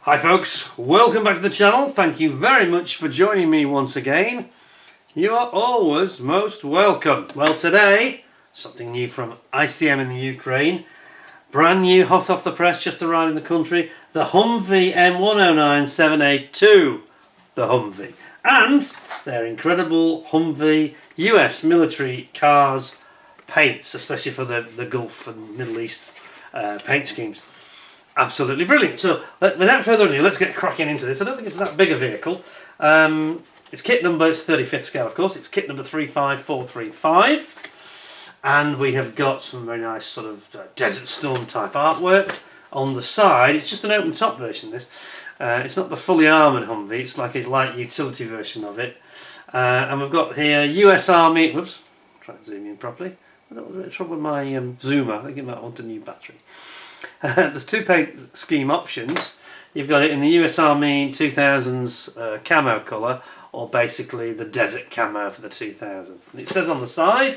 Hi folks, welcome back to the channel. Thank you very much for joining me once again. You are always most welcome. Well, today, something new from ICM in the Ukraine. Brand new, hot off the press, just arrived in the country. The Humvee M1097A2. The Humvee. And their incredible Humvee US military cars paints, especially for the Gulf and Middle East paint schemes. Absolutely brilliant. So without further ado, let's get cracking into this. I don't think it's that big a vehicle. Its kit number is 35th scale, of course. It's kit number 35435. And we have got some very nice sort of Desert Storm type artwork on the side. It's just an open top version, this. It's not the fully armoured Humvee. It's like a light utility version of it. And we've got here US Army... Whoops. Try and zoom in properly. I don't have a bit of trouble with my zoomer. I think it might want a new battery. There's two paint scheme options. You've got it in the US Army 2000s camo colour, or basically the desert camo for the 2000s. And it says on the side,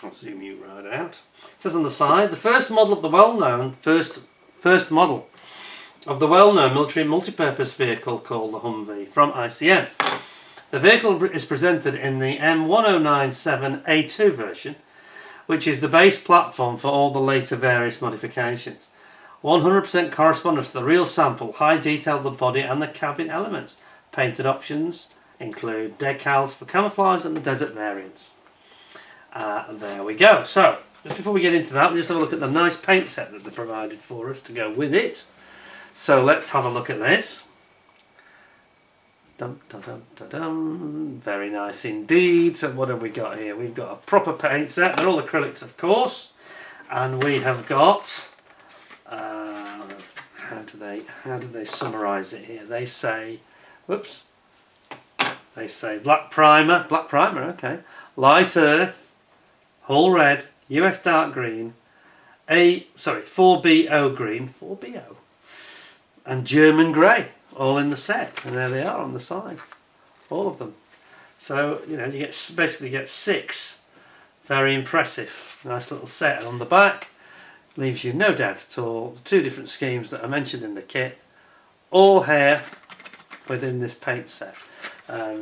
I'll zoom you right out. It says on the side, the first model of the well-known first model of the well-known military multi-purpose vehicle called the Humvee from ICM. The vehicle is presented in the M1097A2 version, which is the base platform for all the later various modifications. 100% correspondence to the real sample, high detail of the body and the cabin elements. Painted options include decals for camouflage and the desert variants. There we go. So, just before we get into that, we'll just have a look at the nice paint set that they provided for us to go with it. So let's have a look at this. Dum, dum, dum, dum, dum. Very nice indeed. So what have we got here? We've got a proper paint set. They're all acrylics, of course, and we have got how do they summarise it here? They say, whoops, they say black primer, okay, light earth, hull red, US dark green, 4BO green, 4BO, and German grey. All in the set, and there they are on the side, all of them. So you know, you basically get 6 very impressive, nice little set. And on the back, leaves you no doubt at all. The 2 different schemes that are mentioned in the kit, all here within this paint set.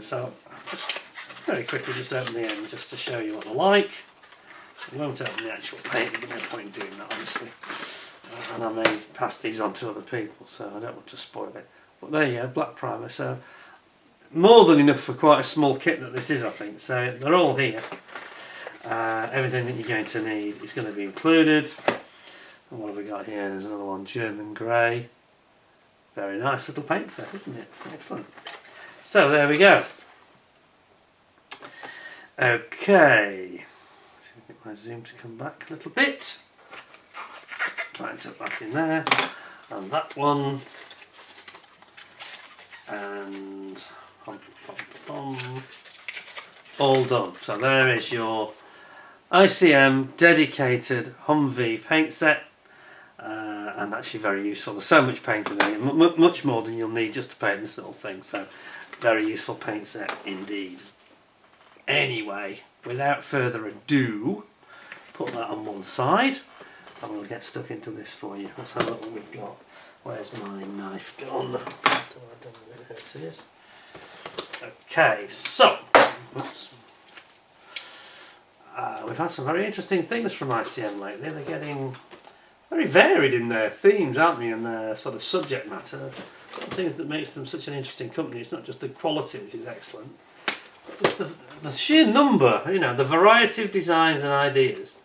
So I'll just very quickly just open the end just to show you what they're like. I won't open the actual paint. There's no point in doing that, obviously. And I may pass these on to other people, so I don't want to spoil it. But there you go, black primer. So more than enough for quite a small kit that this is, I think. So they're all here. Everything that you're going to need is going to be included. And what have we got here? There's another one, German grey. Very nice little paint set, isn't it? Excellent. So there we go. Okay. Let's see if I can get my zoom to come back a little bit. Try and tuck that in there. And that one. And all done. So there is your ICM dedicated Humvee paint set, and actually very useful. There's so much paint in there, much more than you'll need just to paint this little thing. So very useful paint set indeed. Anyway, without further ado, put that on one side and we'll get stuck into this for you. Let's have a look what we've got. Where's my knife gone? There it is. Okay, so oops. We've had some very interesting things from ICM lately. They're getting very varied in their themes, aren't they, and their sort of subject matter. Things that makes them such an interesting company. It's not just the quality, which is excellent, but just the sheer number, you know, the variety of designs and ideas,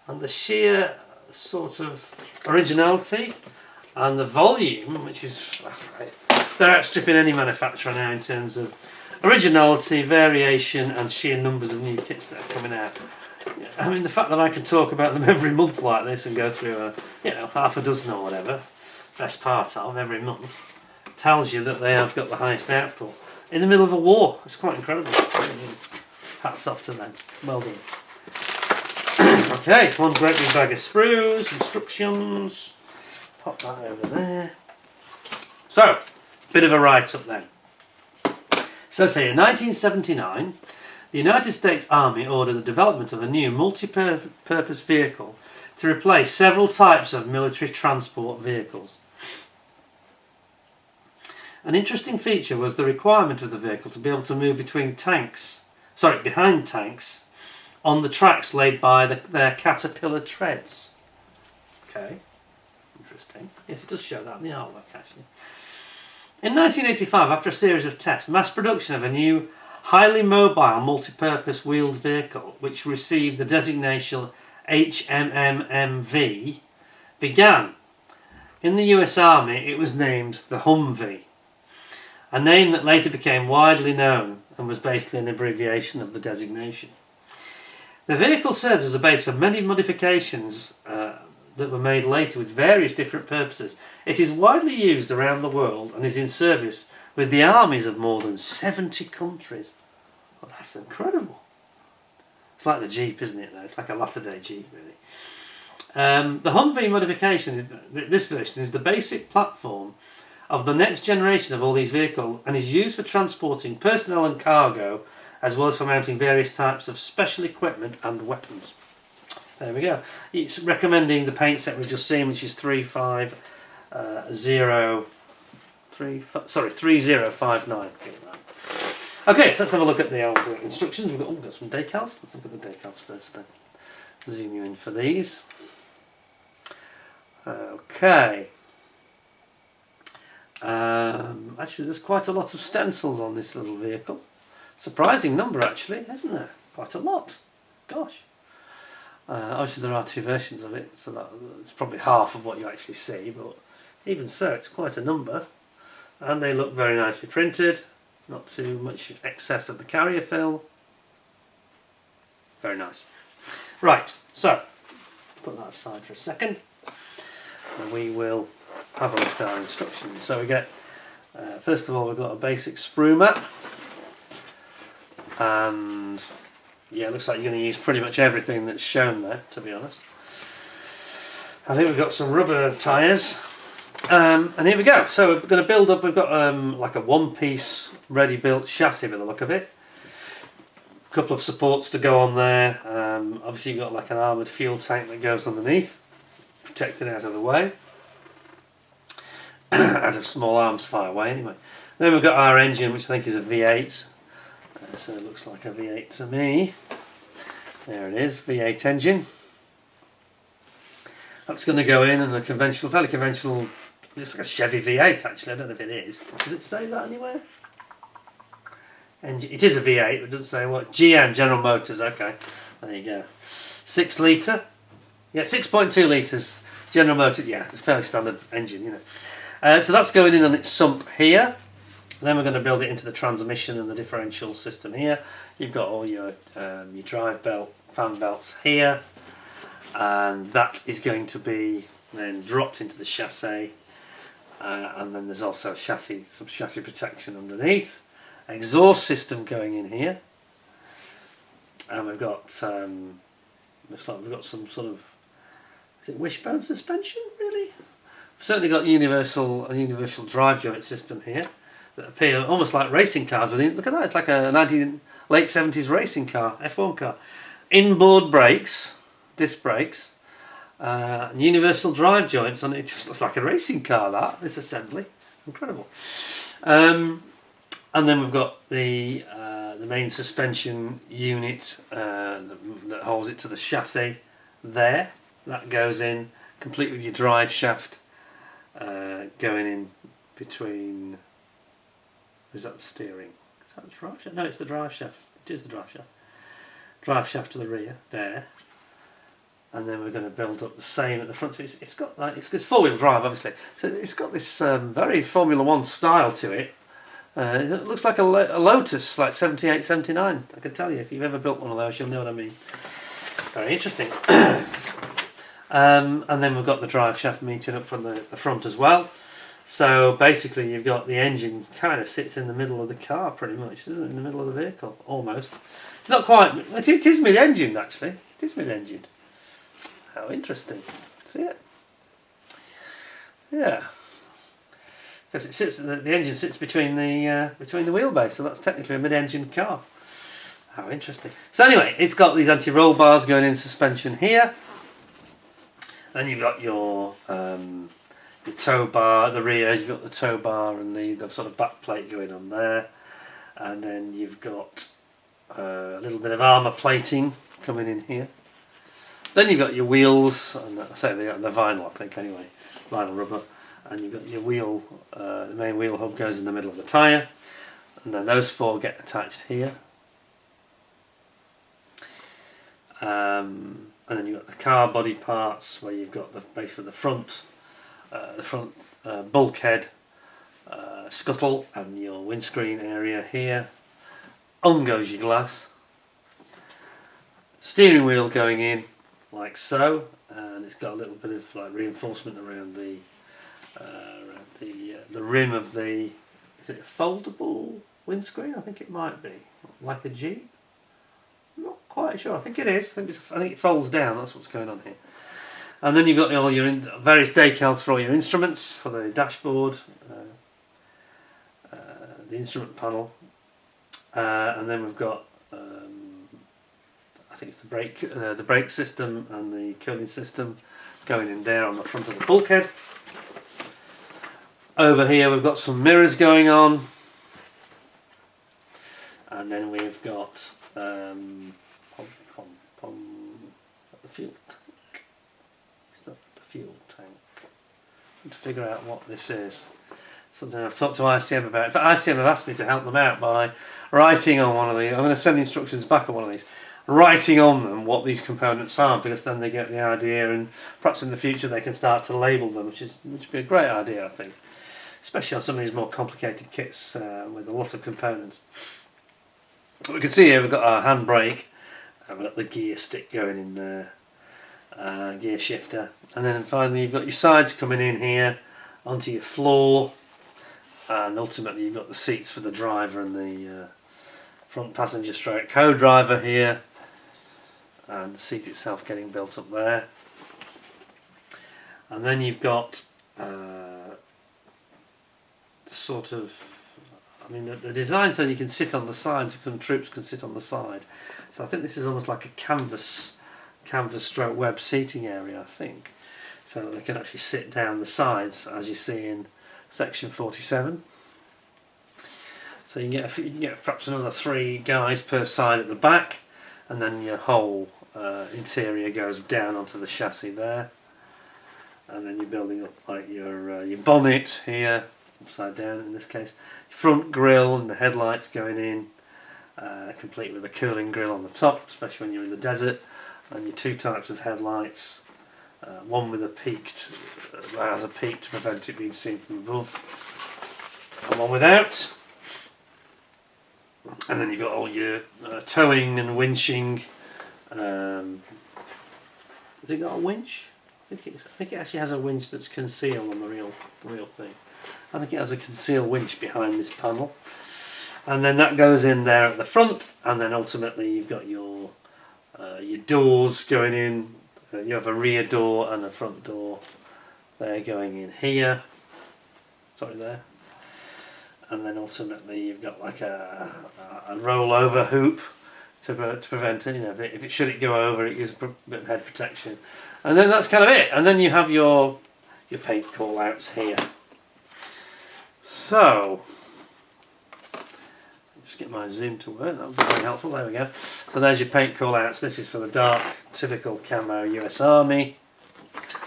and the sheer sort of originality and the volume, which is, they're outstripping any manufacturer now in terms of originality, variation and sheer numbers of new kits that are coming out. I mean, the fact that I can talk about them every month like this and go through half a dozen or whatever, best part of every month, tells you that they have got the highest output in the middle of a war. It's quite incredible. Hats off to them. Well done. Okay, one great big bag of sprues, instructions. Pop that over there. So, bit of a write-up then. It says here, in 1979, the United States Army ordered the development of a new multi-purpose vehicle to replace several types of military transport vehicles. An interesting feature was the requirement of the vehicle to be able to move behind tanks, on the tracks laid by their caterpillar treads. Okay, interesting. Yes, it does show that in the artwork actually. In 1985, after a series of tests, mass production of a new highly mobile multi-purpose wheeled vehicle, which received the designation HMMV, began. In the US Army, it was named the Humvee, a name that later became widely known and was basically an abbreviation of the designation. The vehicle serves as a base for many modifications that were made later with various different purposes. It is widely used around the world and is in service with the armies of more than 70 countries. Well, that's incredible. It's like the Jeep, isn't it, though? It's like a latter-day Jeep, really. The Humvee modification, this version, is the basic platform of the next generation of all these vehicles and is used for transporting personnel and cargo, as well as for mounting various types of special equipment and weapons. There we go. It's recommending the paint set we've just seen, which is 3059. Okay, so let's have a look at the old instructions. We've got some decals. Let's look at the decals first then. Zoom you in for these. Okay. Actually, there's quite a lot of stencils on this little vehicle. Surprising number, actually, isn't there? Quite a lot. Gosh. Obviously, there are two versions of it, so it's probably half of what you actually see, but even so, it's quite a number. And they look very nicely printed. Not too much excess of the carrier film. Very nice. Right, so put that aside for a second, and we will have a look at our instructions. So we get, first of all, we've got a basic sprue map, and yeah, it looks like you're going to use pretty much everything that's shown there, to be honest. I think we've got some rubber tyres, and here we go. So we're going to build up, we've got like a one-piece ready-built chassis by the look of it. A couple of supports to go on there. Obviously you've got like an armoured fuel tank that goes underneath, protected out of the way. Out of small arms fire away anyway. Then we've got our engine, which I think is a V8. So it looks like a V8 to me. There it is, V8 engine. That's going to go in and a conventional, fairly conventional, looks like a Chevy V8 actually, I don't know if it is. Does it say that anywhere? Engine, it is a V8, but it doesn't say what. GM, General Motors, okay. There you go. 6 litre. Yeah, 6.2 litres. General Motors, yeah, it's a fairly standard engine, you know. So that's going in on its sump here. Then we're going to build it into the transmission and the differential system here. You've got all your drive belt, fan belts here, and that is going to be then dropped into the chassis, and then there's also some chassis protection underneath. Exhaust system going in here, and we've got looks like we've got some sort of, is it wishbone suspension really? We've certainly got a universal drive joint system here that appear almost like racing cars within. Look at that, it's like a late 70s racing car, F1 car. Inboard brakes, disc brakes, and universal drive joints on it. It just looks like a racing car, this assembly. Incredible. And then we've got the main suspension unit that holds it to the chassis there. That goes in, complete with your drive shaft going in between. Is that the steering? Is that the drive shaft? No, it's the drive shaft. It is the drive shaft. Drive shaft to the rear there, and then we're going to build up the same at the front. It's got like it's 4-wheel drive, obviously. So it's got this very Formula One style to it. It looks like a Lotus, like 78, 79. I can tell you, if you've ever built one of those, you'll know what I mean. Very interesting. And then we've got the drive shaft meeting up from the front as well. So basically you've got the engine kind of sits in the middle of the car pretty much, doesn't it? In the middle of the vehicle, almost. It's not quite, it is mid-engined actually. It is mid-engined. How interesting. See it? Yeah. Because it sits, the engine sits between the wheelbase, so that's technically a mid-engined car. How interesting. So anyway, it's got these anti-roll bars going in suspension here. Then you've got your your tow bar at the rear. You've got the tow bar and the sort of back plate going on there, and then you've got a little bit of armour plating coming in here. Then you've got your wheels, and I say they're vinyl, I think anyway, vinyl rubber, and you've got your wheel. The main wheel hub goes in the middle of the tyre, and then those four get attached here. And then you've got the car body parts, where you've got basically the front bulkhead, scuttle, and your windscreen area here. On goes your glass. Steering wheel going in like so, and it's got a little bit of like reinforcement around the rim of the. Is it a foldable windscreen? I think it might be, like a Jeep. I'm not quite sure. I think it is. I think it folds down. That's what's going on here. And then you've got all your various decals for all your instruments, for the dashboard, the instrument panel, and then we've got I think it's the brake system and the cooling system going in there on the front of the bulkhead. Over here we've got some mirrors going on, and then we've got the fuel tank. It's not the fuel tank. I'm trying to figure out what this is. Something I've talked to ICM about. In fact, ICM have asked me to help them out by writing on one of these. I'm going to send the instructions back on one of these. Writing on them what these components are, because then they get the idea, and perhaps in the future they can start to label them, which would be a great idea, I think. Especially on some of these more complicated kits with a lot of components. We can see here we've got our handbrake, and we've got the gear stick going in there, gear shifter, and then finally you've got your sides coming in here onto your floor, and ultimately you've got the seats for the driver and the front passenger stroke co-driver here, and the seat itself getting built up there. And then you've got sort of, I mean, the design so you can sit on the side, so some troops can sit on the side. So I think this is almost like a canvas stroke web seating area, I think. So they can actually sit down the sides, as you see in section 47. So you can get perhaps another 3 guys per side at the back, and then your whole interior goes down onto the chassis there. And then you're building up like your bonnet here, upside down in this case, front grille and the headlights going in, complete with a cooling grille on the top, especially when you're in the desert, and your 2 types of headlights, one with a peaked, that has a peak to prevent it being seen from above, and one without. And then you've got all your towing and winching. Has it got a winch? I think it actually has a winch that's concealed on the real thing. I think it has a concealed winch behind this panel, and then that goes in there at the front, and then ultimately you've got your doors going in. You have a rear door and a front door. They're going in here. Sorry, there. And then ultimately you've got like a rollover hoop to prevent it. You know, if it should go over, it gives a bit of head protection. And then that's kind of it. And then you have your paint call outs here. So just get my zoom to work. That would be very helpful. There we go. So there's your paint call outs. This is for the dark, typical camo US Army,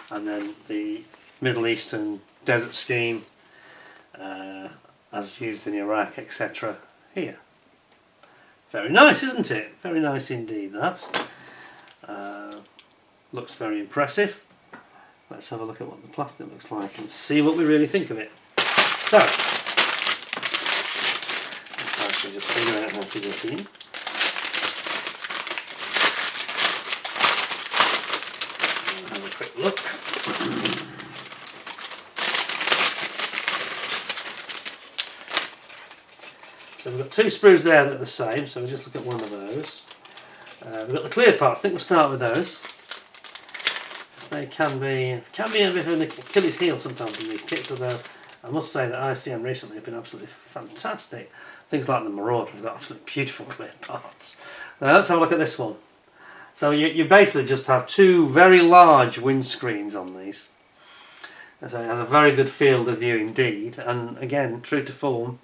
and then the Middle Eastern desert scheme, as used in Iraq, etc. here. Very nice, isn't it? Very nice indeed, that. Looks very impressive. Let's have a look at what the plastic looks like and see what we really think of it. So, let's actually just figure out how to get in. Have a quick look. So we've got 2 sprues there that are the same, so we'll just look at one of those. We've got the clear parts. I think we'll start with those. They can be a bit of an Achilles heel sometimes in these kits, although I must say that ICM recently have been absolutely fantastic. Things like the Marauder have got absolutely beautiful clear parts. Now let's have a look at this one. So you basically just have 2 very large windscreens on these. So it has a very good field of view indeed, and again, true to form,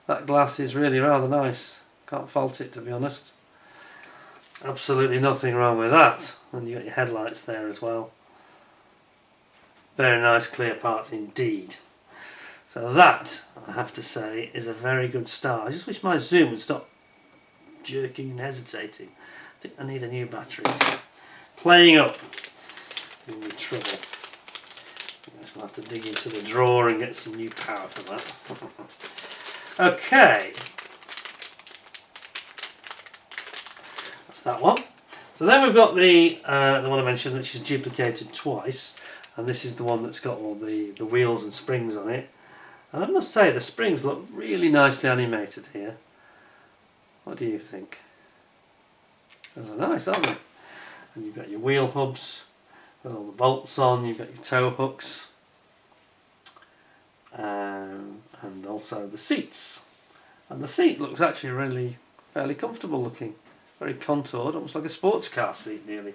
that glass is really rather nice. Can't fault it, to be honest. Absolutely nothing wrong with that. And you got your headlights there as well. Very nice clear parts indeed. So that, I have to say, is a very good start. I just wish my zoom would stop jerking and hesitating. I think I need a new battery. Playing up. In the trouble. I'll have to dig into the drawer and get some new power for that. Okay. That's that one. So then we've got the one I mentioned, which is duplicated twice. And this is the one that's got all the wheels and springs on it. And I must say, the springs look really nicely animated here. What do you think? Those are nice, aren't they? And you've got your wheel hubs, with all the bolts on, you've got your tow hooks, and also the seats. And the seat looks actually really fairly comfortable looking. Very contoured, almost like a sports car seat nearly.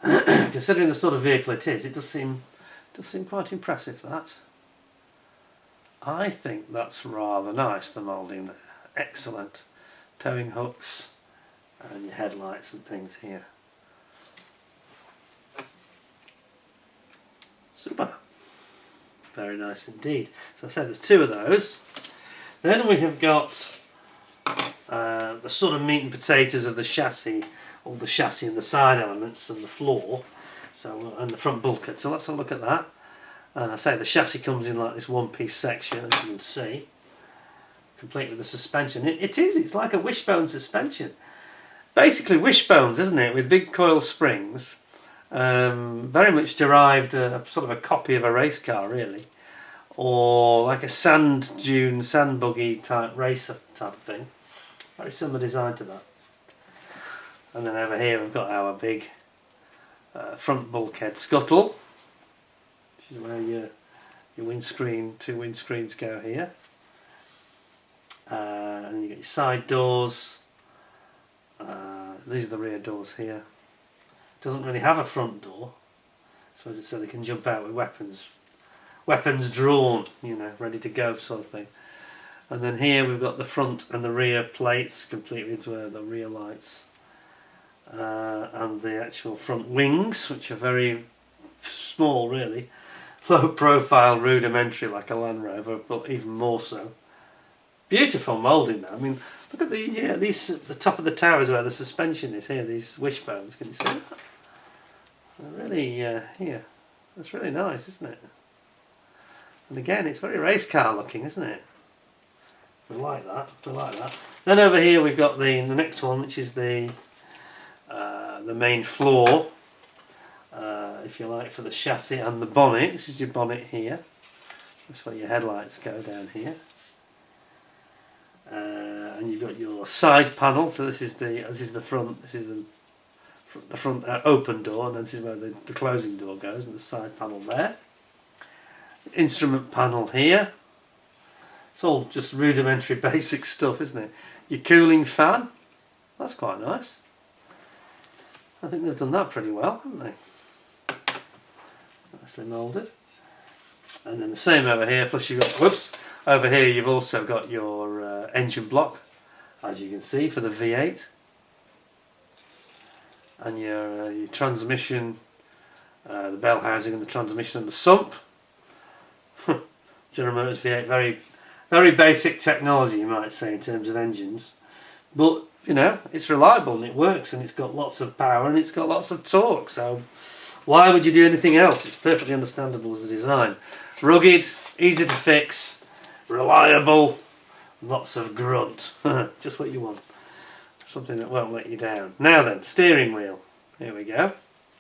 Considering the sort of vehicle it is, it does seem quite impressive, that. I think that's rather nice, the moulding there. Excellent. Towing hooks and your headlights and things here. Super. Very nice indeed. So I said there's two of those. Then we have got the sort of meat and potatoes of the chassis, all the chassis and the side elements and the floor, so and the front bulkhead. So let's have a look at that. And I say the chassis comes in like this one-piece section, as you can see, complete with the suspension. It's like a wishbone suspension. Basically wishbones, isn't it, with big coil springs. Very much derived, sort of a copy of a race car, really, or like a sand dune, sand buggy type racer type of thing. Very similar design to that. And then over here we've got our big front bulkhead scuttle, which is where your windscreen, two windscreens go here. And you got your side doors. These are the rear doors here. Doesn't really have a front door, so they can jump out with weapons drawn, you know, ready to go sort of thing. And then here we've got the front and the rear plates, complete with the rear lights, and the actual front wings, which are very small, really, low profile, rudimentary, like a Land Rover, but even more so. Beautiful moulding though. I mean, look at the top of the tower is where the suspension is here. These wishbones, can you see that? They're really, here. That's really nice, isn't it? And again, it's very race car looking, isn't it? We like that. We like that. Then over here we've got the next one, which is the main floor, if you like, for the chassis and the bonnet. This is your bonnet here. That's where your headlights go down here. And you've got your side panel. So this is the front. This is the front open door, and then this is where the closing door goes, and the side panel there. Instrument panel here. It's all just rudimentary basic stuff, isn't it? Your cooling fan. That's quite nice. I think they've done that pretty well, haven't they? Nicely moulded. And then the same over here, plus you've got, over here you've also got your engine block, as you can see, for the V8. And your transmission, the bell housing and the transmission and the sump. General Motors V8, very, very basic technology, you might say, in terms of engines. But, you know, it's reliable and it works, and it's got lots of power and it's got lots of torque. So why would you do anything else? It's perfectly understandable as a design. Rugged, easy to fix, reliable, lots of grunt. Just what you want. Something that won't let you down. Now then, steering wheel. Here we go.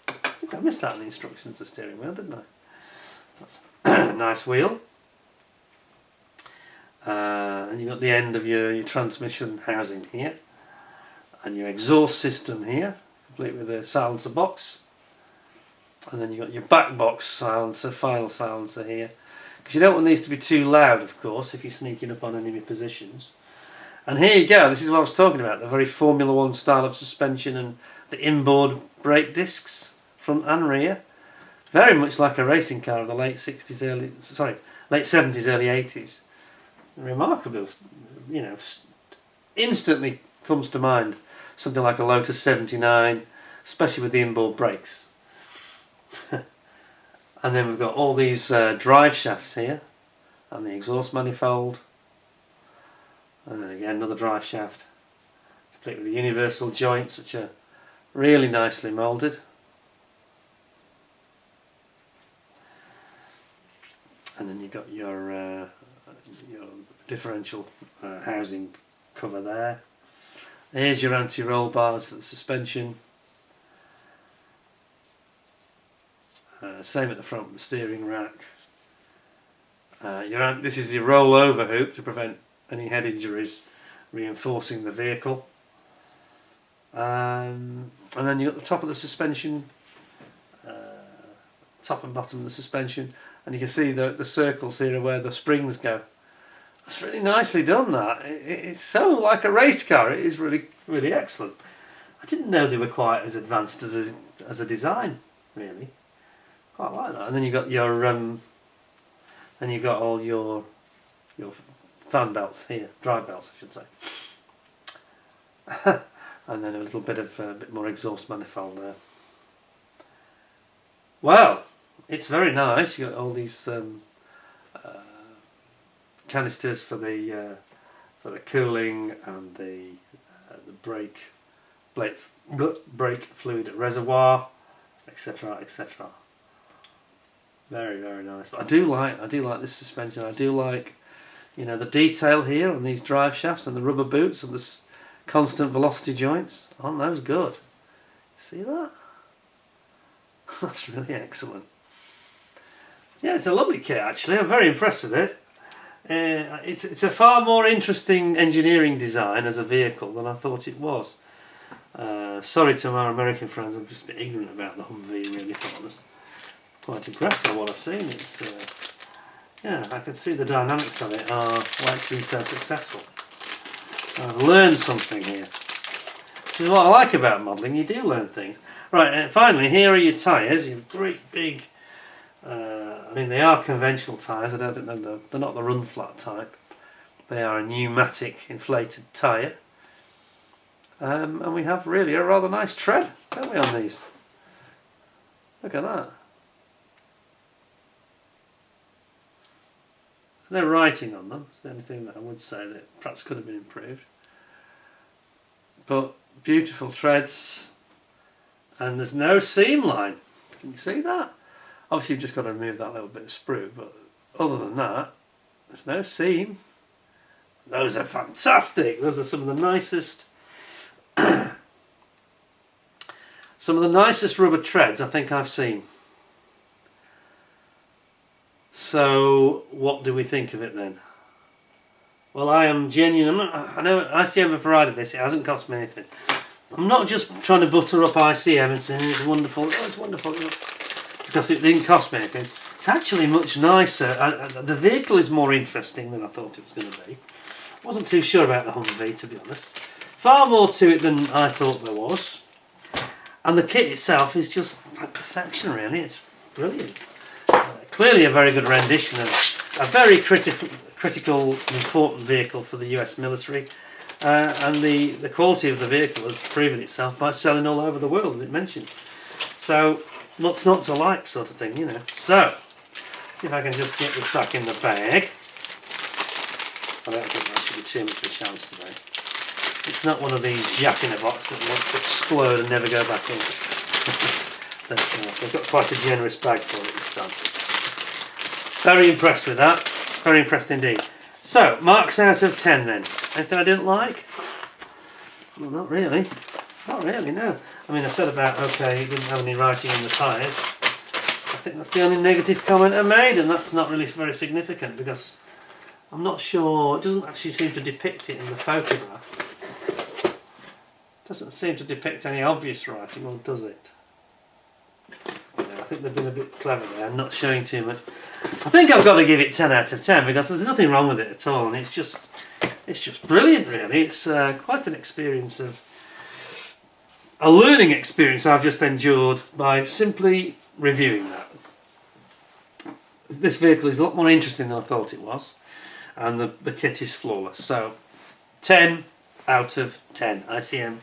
I think I missed that in the instructions, the steering wheel, didn't I? That's a nice wheel. And you've got the end of your transmission housing here. And your exhaust system here, complete with a silencer box. And then you've got your back box silencer, final silencer here. Because you don't want these to be too loud, of course, if you're sneaking up on enemy positions. And here you go, this is what I was talking about, the very Formula 1 style of suspension and the inboard brake discs, front and rear. very much like a racing car of the late 60s, late 70s, early 80s. Remarkable, you know, instantly comes to mind something like a Lotus 79, especially with the inboard brakes. And then we've got all these drive shafts here, and the exhaust manifold, and then again another drive shaft, complete with the universal joints, which are really nicely moulded. And then you've got your differential housing cover there. Here's your anti-roll bars for the suspension. Same at the front with the steering rack. This is your roll-over hoop to prevent any head injuries, reinforcing the vehicle. And then you've got the top of the suspension, top and bottom of the suspension, and you can see the circles here are where the springs go. That's really nicely done, that. It's so like a race car. It is really, really excellent. I didn't know they were quite as advanced as a design, really. Quite like that. And then you've got your all your fan belts here, drive belts I should say. And then a little bit of a bit more exhaust manifold there. Well, it's very nice. You've got all these canisters for the cooling and the brake fluid reservoir, etc., etc. Very, very nice. But I do like this suspension. I do like, you know, the detail here on these drive shafts and the rubber boots and the constant velocity joints. Aren't those good? See that? That's really excellent. Yeah, it's a lovely kit actually. I'm very impressed with it. It's a far more interesting engineering design as a vehicle than I thought it was. Sorry to our American friends, I'm just a bit ignorant about the Humvee, really, to be honest. Quite impressed by what I've seen. It's yeah, I can see the dynamics of it are why it's been so successful. I've learned something here. This is what I like about modelling, you do learn things. Right, and finally, here are your tyres, your great big, I mean they are conventional tyres, I don't think they're not the run flat type. They are a pneumatic inflated tyre. And we have really a rather nice tread, don't we, on these? Look at that. There's no writing on them, it's the only thing that I would say that perhaps could have been improved. But beautiful treads, and there's no seam line. Can you see that? Obviously you've just got to remove that little bit of sprue, but other than that, there's no seam. Those are fantastic. Those are some of the nicest rubber treads I think I've seen. So what do we think of it then? Well, I am genuine. I know ICM have provided this. It hasn't cost me anything. I'm not just trying to butter up ICM and saying it's wonderful. Oh, it's wonderful, because it didn't cost me anything. It's actually much nicer. The vehicle is more interesting than I thought it was going to be. I wasn't too sure about the Humvee, to be honest. Far more to it than I thought there was. And the kit itself is just like perfection, really. It's brilliant. Clearly a very good rendition of a very critical, important vehicle for the US military. And the quality of the vehicle has proven itself by selling all over the world, as it mentioned. So, what's not to like, sort of thing, you know. So, see if I can just get this back in the bag. So I don't think that should be too much of a chance today. It's not one of these jack-in-a-box that wants to explode and never go back in. They've got quite a generous bag for it this time. Very impressed with that. Very impressed indeed. So, marks out of 10 then. Anything I didn't like? Well, not really. Not really, no. I mean, I said about, okay, it didn't have any writing on the tyres. I think that's the only negative comment I made, and that's not really very significant because I'm not sure, it doesn't actually seem to depict it in the photograph. It doesn't seem to depict any obvious writing, or does it? Yeah, I think they've been a bit clever there, not showing too much. I think I've got to give it 10 out of 10 because there's nothing wrong with it at all, and it's just brilliant, really. It's quite an experience a learning experience I've just endured by simply reviewing that. this vehicle is a lot more interesting than I thought it was, and the kit is flawless. So 10 out of 10 ICM.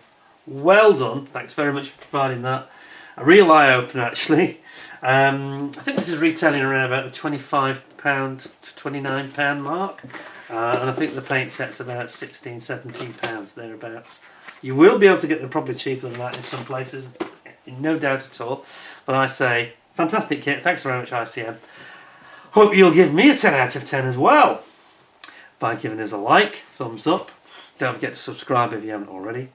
Well done, thanks very much for providing that. A real eye-opener actually. I think this is retailing around about the £25 to £29 mark, and I think the paint set's about £16, £17 thereabouts. You will be able to get them probably cheaper than that in some places, no doubt at all. But I say, fantastic kit, thanks very much ICM. Hope you'll give me a 10 out of 10 as well by giving us a like, thumbs up. Don't forget to subscribe if you haven't already.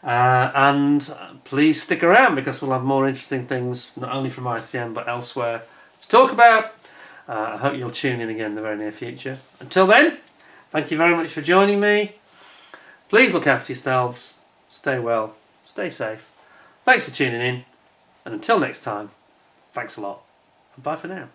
And please stick around because we'll have more interesting things, not only from ICM but elsewhere, to talk about. I hope you'll tune in again in the very near future. Until then, thank you very much for joining me. Please look after yourselves, stay well, stay safe. Thanks for tuning in, and until next time, thanks a lot, and bye for now.